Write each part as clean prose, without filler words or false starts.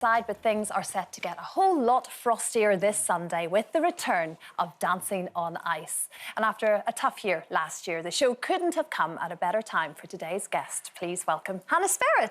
But things are set to get a whole lot frostier this Sunday with the return of Dancing on Ice. And after a tough year last year, the show couldn't have come at a better time for today's guest. Please welcome Hannah Spearritt.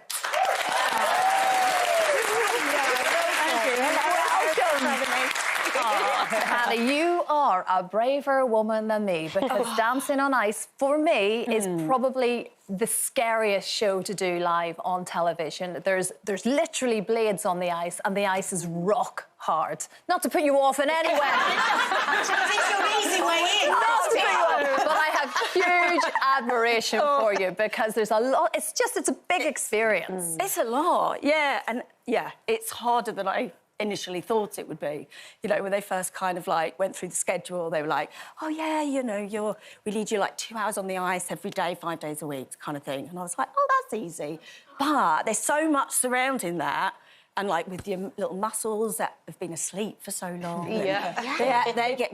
Hannah, you are a braver woman than me, because Dancing on Ice, for me, is probably the scariest show to do live on television. There's literally blades on the ice, and the ice is rock hard. Not to put you off in any way. It's your easy way in. Not to put you off, but I have huge admiration for you, because there's a lot. It's a big experience. It's a lot, yeah, and yeah, it's harder than I initially thought it would be. You know, when they first kind of went through the schedule, they were like, oh yeah, you know, we need you 2 hours on the ice every day, 5 days a week, kind of thing. And I was like, oh, that's easy. But there's so much surrounding that. And with your little muscles that have been asleep for so long. They get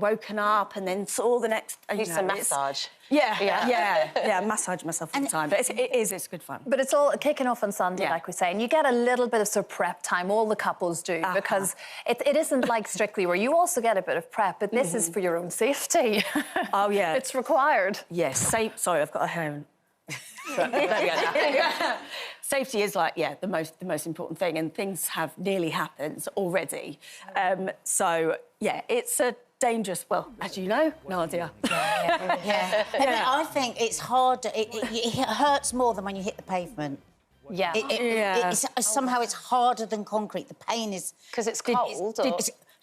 woken up, and then all the next. Use some massage. Massage myself all the time. But it's good fun. But it's all kicking off on Sunday, like we say, and you get a little bit of sort of prep time. All the couples do, because it isn't like Strictly, where you also get a bit of prep, but this is for your own safety. Oh yeah, it's required. Yes. Sorry, I've got a hair. Safety is the most important thing, and things have nearly happened already. So yeah, it's a dangerous. Well, as you know, Nadia. I think it's harder. It hurts more than when you hit the pavement. Somehow it's harder than concrete. The pain is because it's cold.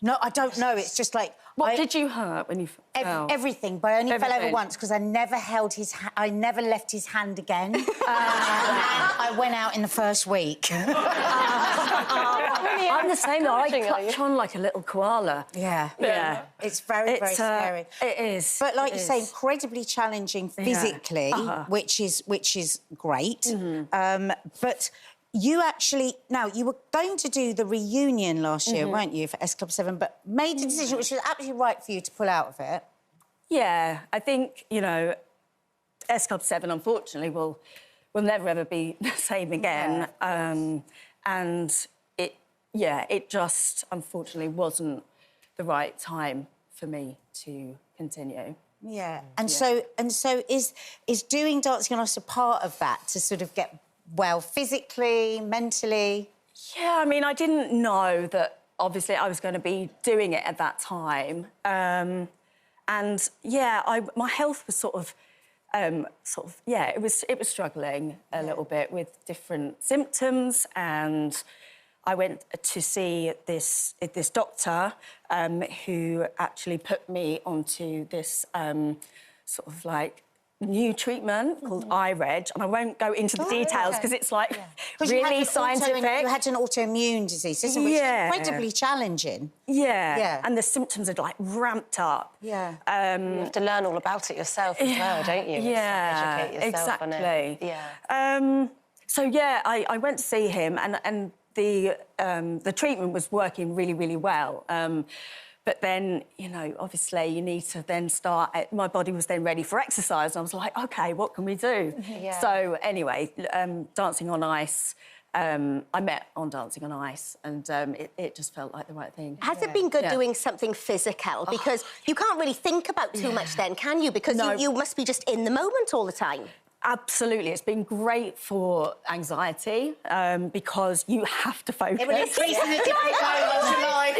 No, I don't know. It's just What did you hurt when you fell? Everything, but I only fell over once because I never held his I never left his hand again. And I went out in the first week. I'm the same, though. I clutch on like a little koala. Yeah. It's very scary. It is. But like you say, incredibly challenging physically, which is great. But you actually... Now, you were going to do the reunion last year, weren't you, for S Club 7, but made a decision which was absolutely right for you to pull out of it. Yeah, I think, you know, S Club 7, unfortunately, will never, ever be the same again. And it just, unfortunately, wasn't the right time for me to continue. Yeah, and so is doing Dancing on Ice a part of that, to sort of get well physically, mentally? Yeah, I mean, I didn't know that, obviously, I was going to be doing it at that time. And, yeah, my health was it was struggling a little bit with different symptoms, and I went to see this doctor who actually put me onto this new treatment called iReg, and I won't go into the details because it's really scientific. You had an autoimmune disease, which is incredibly challenging. Yeah, and the symptoms are ramped up. Yeah, you have to learn all about it yourself as well, don't you? Yeah, educate yourself exactly. on it. Yeah. So yeah, I went to see him, and the treatment was working really, really well. But then, you know, obviously you need to then start... My body was then ready for exercise, and I was like, OK, what can we do? So, anyway, Dancing on Ice, I met on Dancing on Ice, and it just felt like the right thing. Has it been good doing something physical? Because you can't really think about too much then, can you? Because you must be just in the moment all the time. Absolutely. It's been great for anxiety because you have to focus. It will increase in a different way of your life.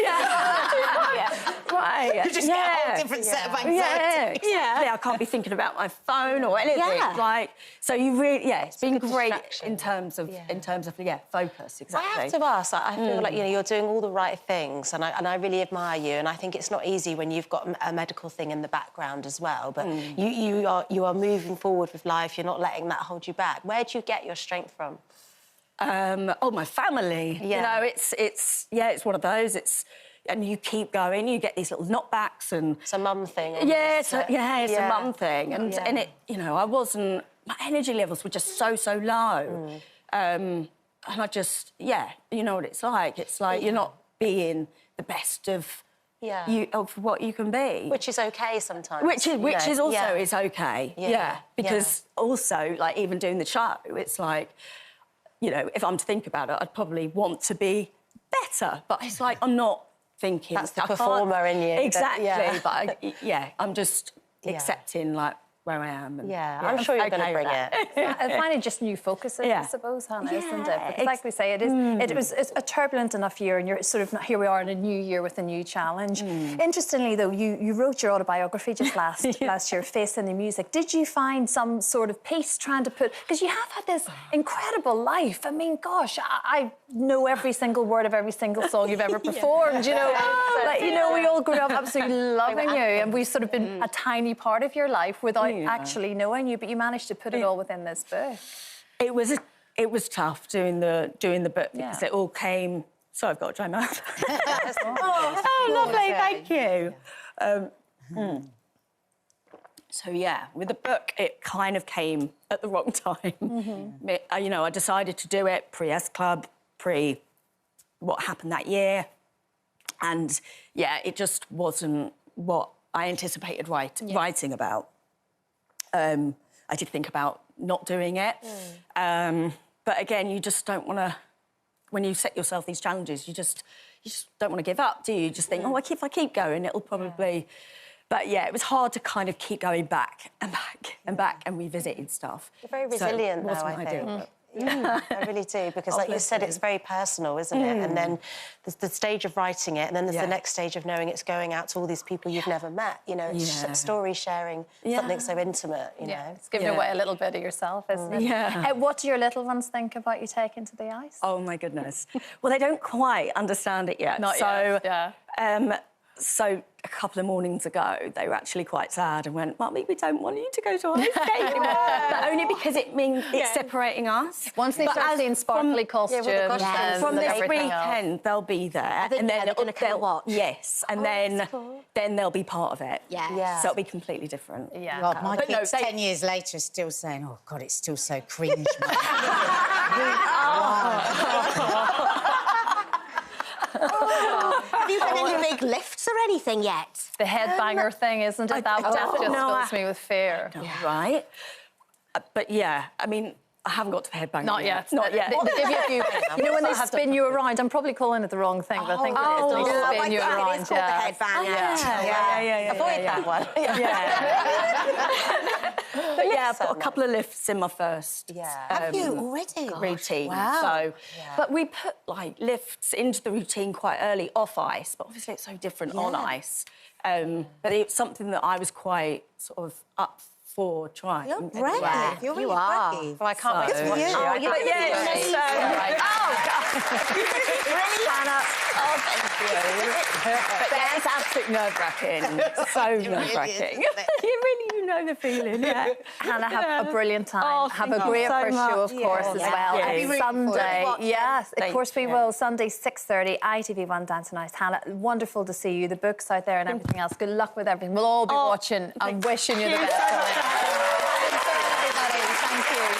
Right. You just get a whole different set of anxiety. Yeah, I can't be thinking about my phone or anything. So you really, it's been great in terms of focus. Exactly. I have to ask. I feel like you're doing all the right things, and I really admire you. And I think it's not easy when you've got a medical thing in the background as well. But you are moving forward with life. You're not letting that hold you back. Where do you get your strength from? My family. You know, it's one of those. And you keep going, you get these little knockbacks, and... It's a mum thing. It's a mum thing. And it, you know, my energy levels were just so low. And I just, you know what it's like. It's like you're not being the best of what you can be. Which is OK sometimes. Which is also OK, because also, even doing the show, it's like... you know, if I'm to think about it, I'd probably want to be better. But it's like, I'm not thinking... That's the performer in you. Exactly. But, I'm just accepting, like, where I am. And, I'm sure you're going to bring it. And finding just new focuses, I suppose, Hannah, isn't it? Because, like we say, it was a turbulent enough year, and you're sort of here we are in a new year with a new challenge. Interestingly, though, you wrote your autobiography just last year, Face in the Music. Did you find some sort of peace trying to put... Because you have had this incredible life. I mean, gosh, I know every single word of every single song you've ever performed, you know. Like, you know, we all grew up absolutely loving you, and we've sort of been a tiny part of your life without actually knowing you, but you managed to put it all within this book. It was tough doing the book because it all came... Sorry, I've got to dry my mouth. Oh, lovely, thank you. So, with the book, it kind of came at the wrong time. You know, I decided to do it pre-S Club, what happened that year. And, it just wasn't what I anticipated writing about. I did think about not doing it. But again, you just don't want to... When you set yourself these challenges, you just don't want to give up, do you? You just think, oh, if I keep going, it'll probably... But, it was hard to kind of keep going back and back and back and revisiting stuff. You're very resilient, though, I think. Yeah, I really do, because, like you said, it's very personal, isn't it? And then there's the stage of writing it, and then there's the next stage of knowing it's going out to all these people you've never met. You know, it's story sharing, something so intimate, you know. It's giving away a little bit of yourself, isn't it? What do your little ones think about you taking to the ice? Oh, my goodness. Well, they don't quite understand it yet. Not yet, So a couple of mornings ago, they were actually quite sad and went, Mummy, we don't want you to go to ice skating anymore. But only because it means it's separating us. Once they start seeing sparkly costumes from this weekend, they'll be there. And then they're going to come watch. Yes, and then they'll be part of it. Yeah. So it'll be completely different. Yeah. God, my kids 10 years later are still saying, oh, God, it's still so cringe. Have you done any big lifts or anything yet? The headbanger thing, isn't it? That just fills me with fear. Right. But, I mean... I haven't got to the headbanger. Not yet. They give you a few... You know, when they spin you around, I'm probably calling it the wrong thing, but I think it is. They spin you around. It is called the headbanger. Avoid that one. But I've got a couple of lifts in my first Have you already? routine. Wow. So, but we put, like, lifts into the routine quite early off ice, but obviously it's so different on ice. But it's something that I was quite sort of up for trying. You're brave. Yeah. You're really brave. Well, I can't wait to watch you. Oh, Hannah, but it's absolutely nerve-wracking. So nerve-wracking. You know the feeling, Hannah, have a brilliant time. Oh, have a great first show, of course, as well. Thank you. Sunday, yes, of course we you. will. Sunday, 6:30, ITV1 Dancing Ice. Hannah, wonderful to see you. The book's out there and everything else. Good luck with everything. We'll all be watching and wishing you the best. Thank you.